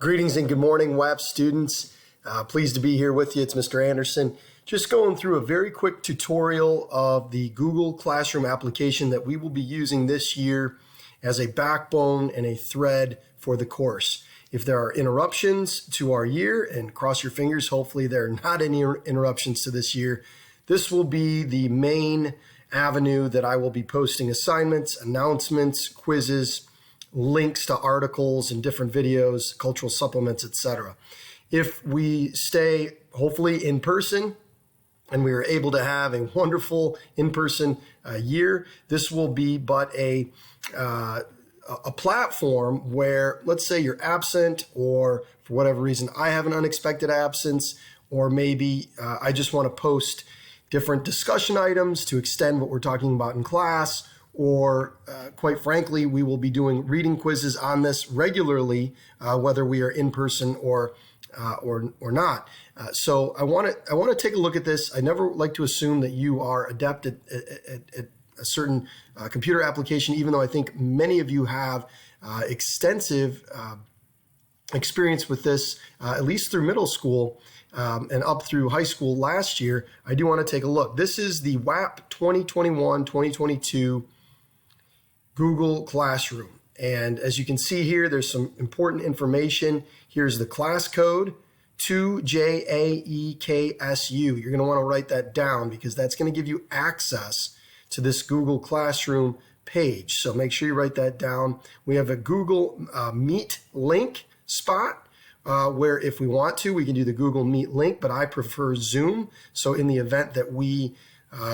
Greetings and good morning, WHAP students. Pleased to be here with you. It's Mr. Anderson. Just going through a very quick tutorial of the Google Classroom application that we will be using this year as a backbone and a thread for the course. If there are interruptions to our year, and cross your fingers, hopefully there are not any interruptions to this year, this will be the main avenue that I will be posting assignments, announcements, quizzes, links to articles and different videos, cultural supplements, etc. If we stay hopefully in person and we are able to have a wonderful in-person year, this will be but a platform where, let's say you're absent, or for whatever reason I have an unexpected absence, or maybe I just want to post different discussion items to extend what we're talking about in class, or quite frankly, we will be doing reading quizzes on this regularly, whether we are in person or not. So I want to take a look at this. I never like to assume that you are adept at a certain computer application, even though I think many of you have extensive experience with this, at least through middle school and up through high school last year. I do want to take a look. This is the WHAP 2021-2022 Google Classroom. And as you can see here, there's some important information. Here's the class code, 2JAEKSU. You're going to want to write that down because that's going to give you access to this Google Classroom page. So make sure you write that down. We have a Google Meet link spot where if we want to, we can do the Google Meet link, but I prefer Zoom. So in the event that we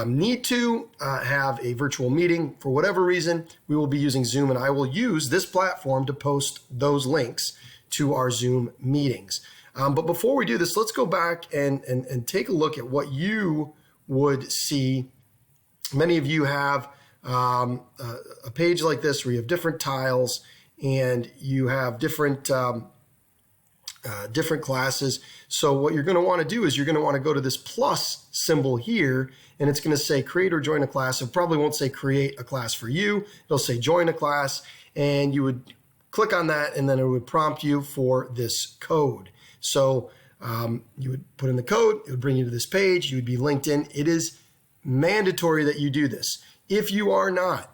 need to have a virtual meeting for whatever reason, we will be using Zoom, and I will use this platform to post those links to our Zoom meetings. But before we do this, let's go back and take a look at what you would see. Many of you have a page like this where you have different tiles and you have different classes. So what you're going to want to do is you're going to want to go to this plus symbol here, and it's going to say create or join a class. It probably won't say create a class for you. It'll say join a class, and you would click on that, and then it would prompt you for this code. So you would put in the code, it would bring you to this page, you would be linked in. It is mandatory that you do this. If you are not,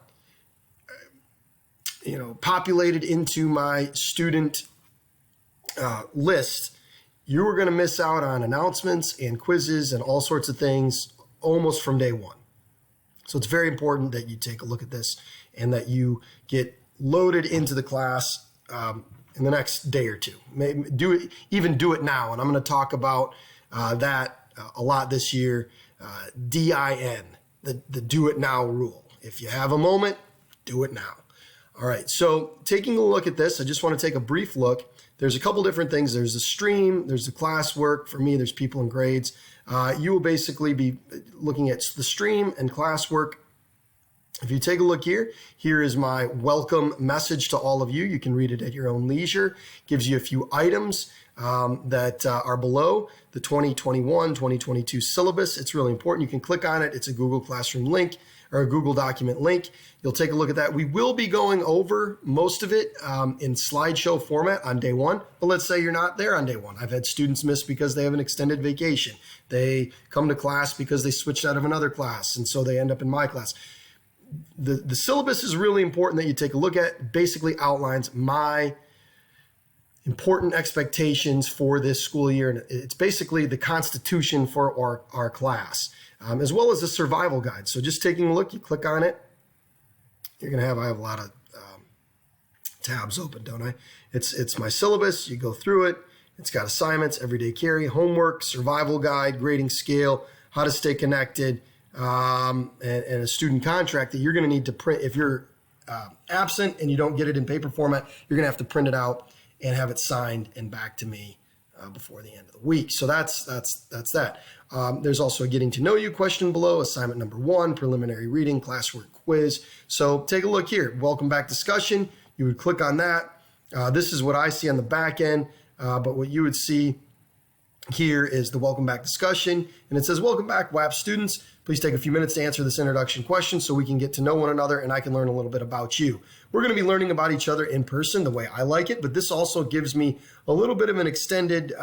populated into my student list, you are going to miss out on announcements and quizzes and all sorts of things almost from day one. So it's very important that you take a look at this and that you get loaded into the class in the next day or two. Maybe do it now. And I'm going to talk about that a lot this year. DIN, the do it now rule. If you have a moment, do it now. All right, so taking a look at this, I just want to take a brief look. There's a couple different things. There's the stream, there's the classwork. For me, there's people and grades. You will basically be looking at the stream and classwork. If you take a look here, here is my welcome message to all of you. You can read it at your own leisure. Gives you a few items that are below the 2021-2022 syllabus. It's really important. You can click on it. It's a Google Classroom link or a Google document link. You'll take a look at that. We will be going over most of it in slideshow format on day one, but let's say you're not there on day one. I've had students miss because they have an extended vacation. They come to class because they switched out of another class, and so they end up in my class. The syllabus is really important that you take a look at. Basically outlines my important expectations for this school year, and it's basically the constitution for our class, as well as a survival guide. So just taking a look, you click on it, I have a lot of tabs open, don't I? It's my syllabus. You go through it. It's got assignments, everyday carry, homework, survival guide, grading scale, how to stay connected, and a student contract that you're going to need to print. If you're absent and you don't get it in paper format, you're going to have to print it out and have it signed and back to me before the end of the week. So that's that. There's also a getting to know you question below, assignment number 1, preliminary reading, classwork quiz. So take a look here. Welcome back discussion. You would click on that. This is what I see on the back end, but what you would see here is the welcome back discussion, and it says, welcome back, WHAP students. Please take a few minutes to answer this introduction question so we can get to know one another and I can learn a little bit about you. We're going to be learning about each other in person the way I like it, but this also gives me a little bit of an extended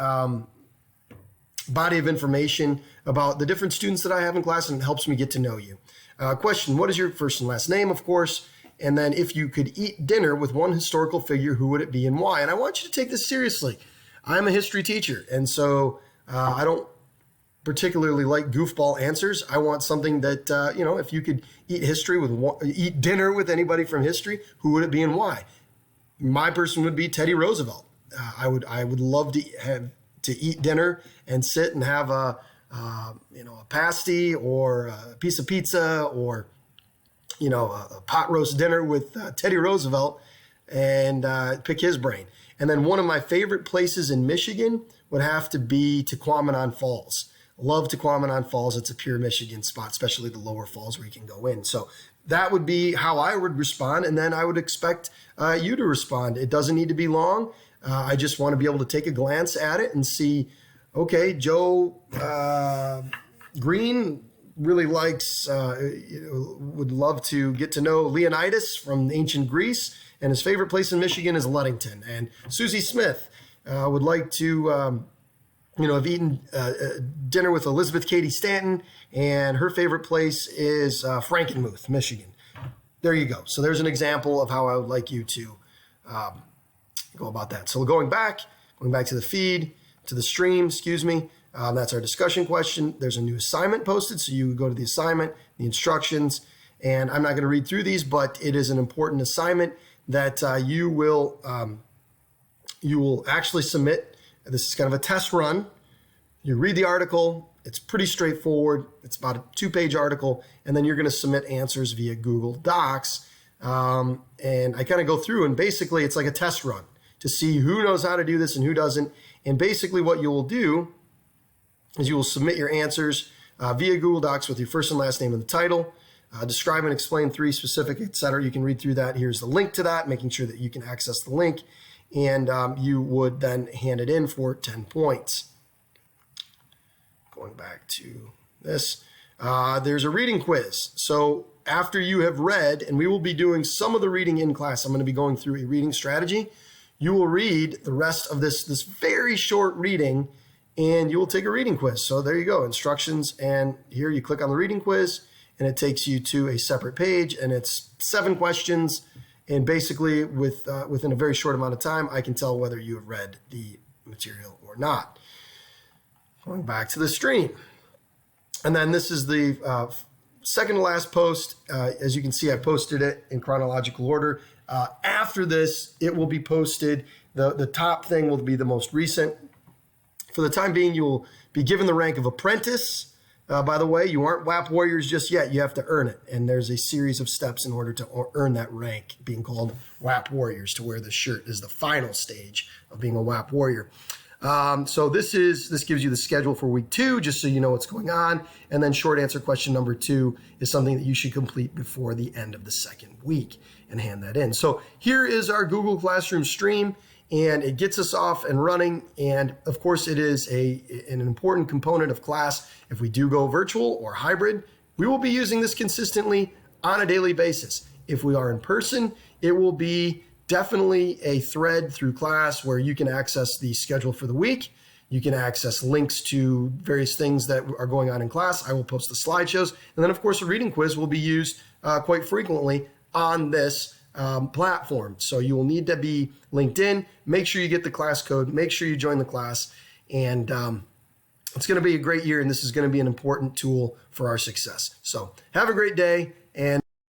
body of information about the different students that I have in class, and it helps me get to know you. Question, what is your first and last name, of course? And then if you could eat dinner with one historical figure, who would it be and why? And I want you to take this seriously. I'm a history teacher, and so I don't particularly like goofball answers. I want something that, if you could eat dinner with anybody from history, who would it be and why? My person would be Teddy Roosevelt. I would love to eat dinner and sit and have a pasty or a piece of pizza or, a pot roast dinner with Teddy Roosevelt and pick his brain. And then one of my favorite places in Michigan would have to be Tequamanon Falls. Love Tequamanon Falls. It's a pure Michigan spot, especially the lower falls where you can go in. So that would be how I would respond, and then I would expect you to respond. It doesn't need to be long. I just want to be able to take a glance at it and see, okay, Joe Green really likes, would love to get to know Leonidas from ancient Greece, and his favorite place in Michigan is Ludington. And Susie Smith would like to, have eaten dinner with Elizabeth Cady Stanton, and her favorite place is Frankenmuth, Michigan. There you go. So there's an example of how I would like you to go about that. So going back to the feed, to the stream, that's our discussion question. There's a new assignment posted, so you go to the assignment, the instructions, and I'm not going to read through these, but it is an important assignment that you will actually submit. This is kind of a test run. You read the article. It's pretty straightforward. It's about a 2-page article, and then you're going to submit answers via Google Docs. And I kind of go through, and basically it's like a test run to see who knows how to do this and who doesn't. And basically what you will do is you will submit your answers via Google Docs with your first and last name and the title. Describe and explain 3 specific, etc. You can read through that. Here's the link to that, making sure that you can access the link. And you would then hand it in for 10 points. Going back to this, there's a reading quiz. So after you have read, and we will be doing some of the reading in class, I'm going to be going through a reading strategy. You will read the rest of this very short reading, and you will take a reading quiz. So there you go, instructions, and here you click on the reading quiz, and it takes you to a separate page, and it's 7 questions. And basically, within a very short amount of time, I can tell whether you have read the material or not. Going back to the stream. And then this is the second to last post. As you can see, I posted it in chronological order. After this, it will be posted. The top thing will be the most recent. For the time being, you will be given the rank of apprentice. By the way, you aren't WHAP warriors just yet. You have to earn it. And there's a series of steps in order to earn that rank, being called WHAP warriors. To wear the shirt is the final stage of being a WHAP warrior. So this gives you the schedule for week 2, just so you know what's going on. And then short answer question number 2 is something that you should complete before the end of the second week and hand that in. So here is our Google Classroom stream, and it gets us off and running. And of course, it is an important component of class. If we do go virtual or hybrid, we will be using this consistently on a daily basis. If we are in person, it will be definitely a thread through class where you can access the schedule for the week. You can access links to various things that are going on in class. I will post the slideshows. And then, of course, a reading quiz will be used quite frequently on this platform. So you will need to be linked in. Make sure you get the class code. Make sure you join the class. And it's going to be a great year, and this is going to be an important tool for our success. So have a great day. And